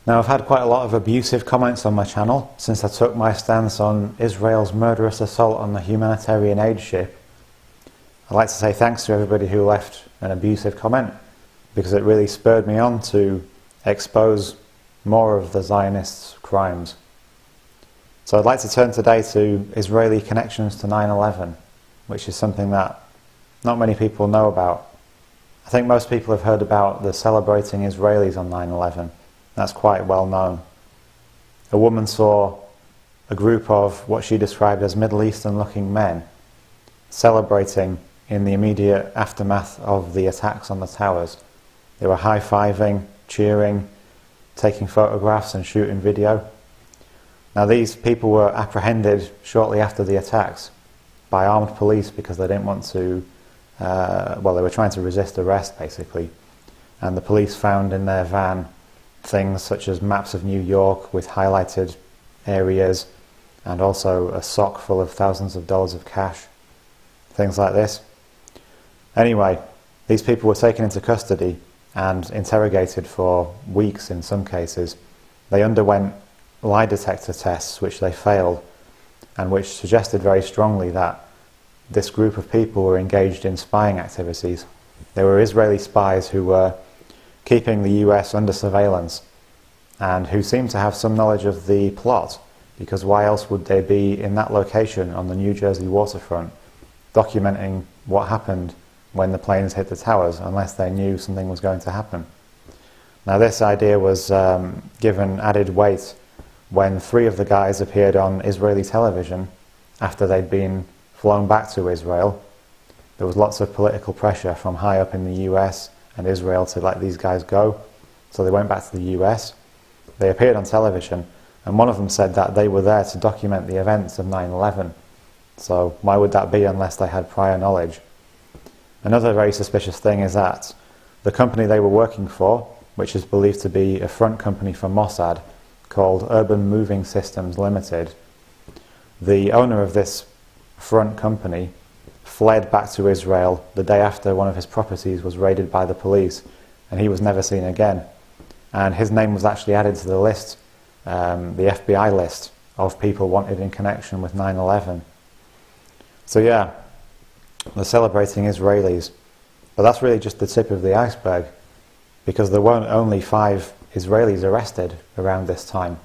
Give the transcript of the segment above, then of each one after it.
Now, I've had quite a lot of abusive comments on my channel since I took my stance on Israel's murderous assault on the humanitarian aid ship. I'd like to say thanks to everybody who left an abusive comment, because it really spurred me on to expose more of the Zionists' crimes. So I'd like to turn today to Israeli connections to 9/11, which is something that not many people know about. I think most people have heard about the celebrating Israelis on 9/11. That's quite well known. A woman saw a group of what she described as Middle Eastern looking men celebrating in the immediate aftermath of the attacks on the towers. They were high-fiving, cheering, taking photographs and shooting video. Now, these people were apprehended shortly after the attacks by armed police because they didn't want to, they were trying to resist arrest basically. And the police found in their van things such as maps of New York with highlighted areas, and also a sock full of thousands of dollars of cash, things like this. Anyway, these people were taken into custody and interrogated for weeks in some cases. They underwent lie detector tests which they failed, and which suggested very strongly that this group of people were engaged in spying activities. They were Israeli spies who were keeping the US under surveillance, and who seemed to have some knowledge of the plot, because why else would they be in that location on the New Jersey waterfront documenting what happened when the planes hit the towers, unless they knew something was going to happen. Now, this idea was given added weight when 3 of the guys appeared on Israeli television after they'd been flown back to Israel. There was lots of political pressure from high up in the US and Israel to let these guys go, so they went back to the US. They appeared on television, and one of them said that they were there to document the events of 9/11. So why would that be unless they had prior knowledge? Another very suspicious thing is that the company they were working for, which is believed to be a front company for Mossad, called Urban Moving Systems Limited, the owner of this front company fled back to Israel the day after one of his properties was raided by the police, and he was never seen again. And his name was actually added to the list, the FBI list of people wanted in connection with 9/11. So yeah, they're celebrating Israelis, but that's really just the tip of the iceberg, because there weren't only 5 Israelis arrested around this time.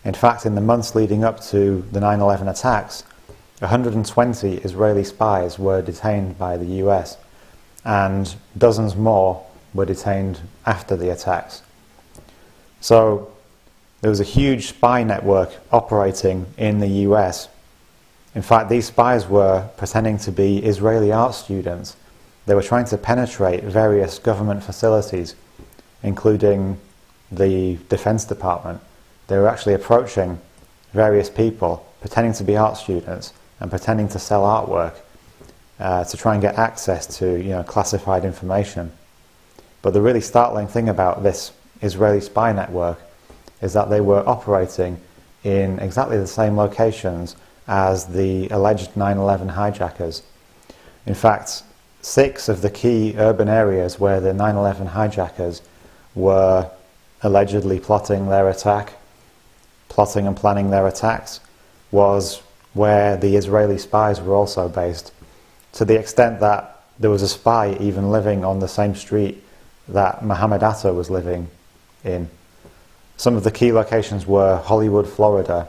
In fact, in the months leading up to the 9/11 attacks, 120 Israeli spies were detained by the US, and dozens more were detained after the attacks. So there was a huge spy network operating in the US. In fact, these spies were pretending to be Israeli art students. They were trying to penetrate various government facilities, including the Defense Department. They were actually approaching various people, pretending to be art students and pretending to sell artwork to try and get access to classified information. But the really startling thing about this Israeli spy network is that they were operating in exactly the same locations as the alleged 9/11 hijackers. In fact, 6 of the key urban areas where the 9/11 hijackers were allegedly plotting and planning their attacks was where the Israeli spies were also based, to the extent that there was a spy even living on the same street that Mohammed Atta was living in. Some of the key locations were Hollywood, Florida,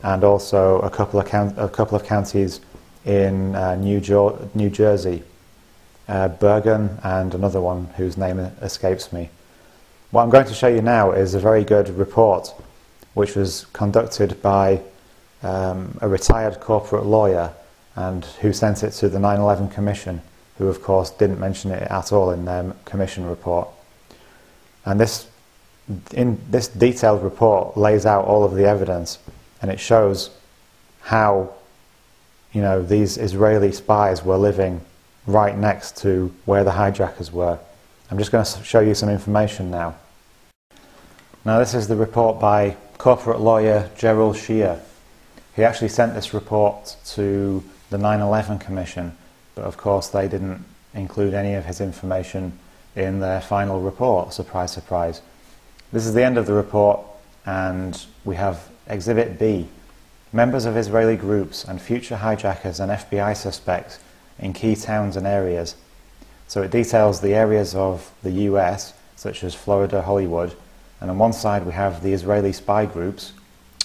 and also a couple of counties in New Jersey, Bergen, and another one whose name escapes me. What I'm going to show you now is a very good report which was conducted by a retired corporate lawyer, and who sent it to the 9/11 Commission, who of course didn't mention it at all in their commission report. And this detailed report lays out all of the evidence, and it shows how these Israeli spies were living right next to where the hijackers were. I'm just going to show you some information now. Now, this is the report by corporate lawyer Gerald Shear. He actually sent this report to the 9/11 Commission, but of course they didn't include any of his information in their final report. Surprise, surprise. This is the end of the report. And we have Exhibit B, members of Israeli groups and future hijackers and FBI suspects in key towns and areas. So it details the areas of the US, such as Florida, Hollywood, and on one side we have the Israeli spy groups.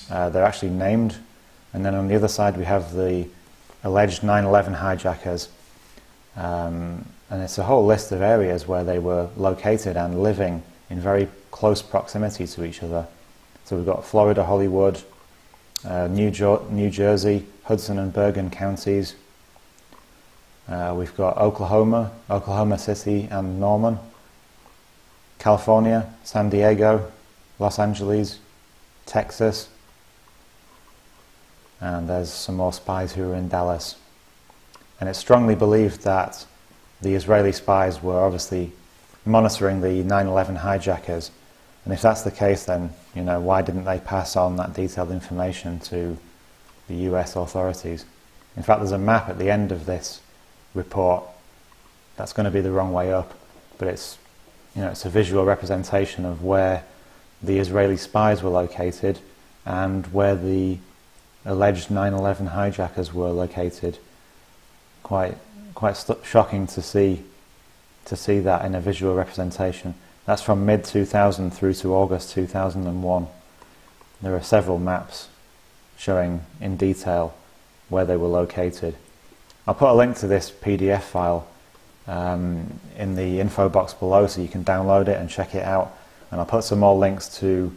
They're actually named, and then on the other side we have the alleged 9/11 hijackers, and it's a whole list of areas where they were located and living in very close proximity to each other. So we've got Florida, Hollywood, New Jersey, Hudson and Bergen counties. We've got Oklahoma City and Norman, California, San Diego, Los Angeles, Texas, and there's some more spies who are in Dallas. And it's strongly believed that the Israeli spies were obviously monitoring the 9/11 hijackers. And if that's the case, then, why didn't they pass on that detailed information to the US authorities? In fact, there's a map at the end of this report that's going to be the wrong way up, but it's a visual representation of where the Israeli spies were located and where the alleged 9/11 hijackers were located. Quite shocking to see that in a visual representation. That's from mid-2000 through to August 2001. There are several maps showing in detail where they were located. I'll put a link to this PDF file in the info box below so you can download it and check it out. And I'll put some more links to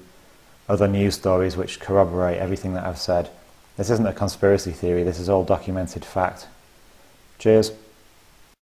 other news stories which corroborate everything that I've said. This isn't a conspiracy theory, this is all documented fact. Cheers.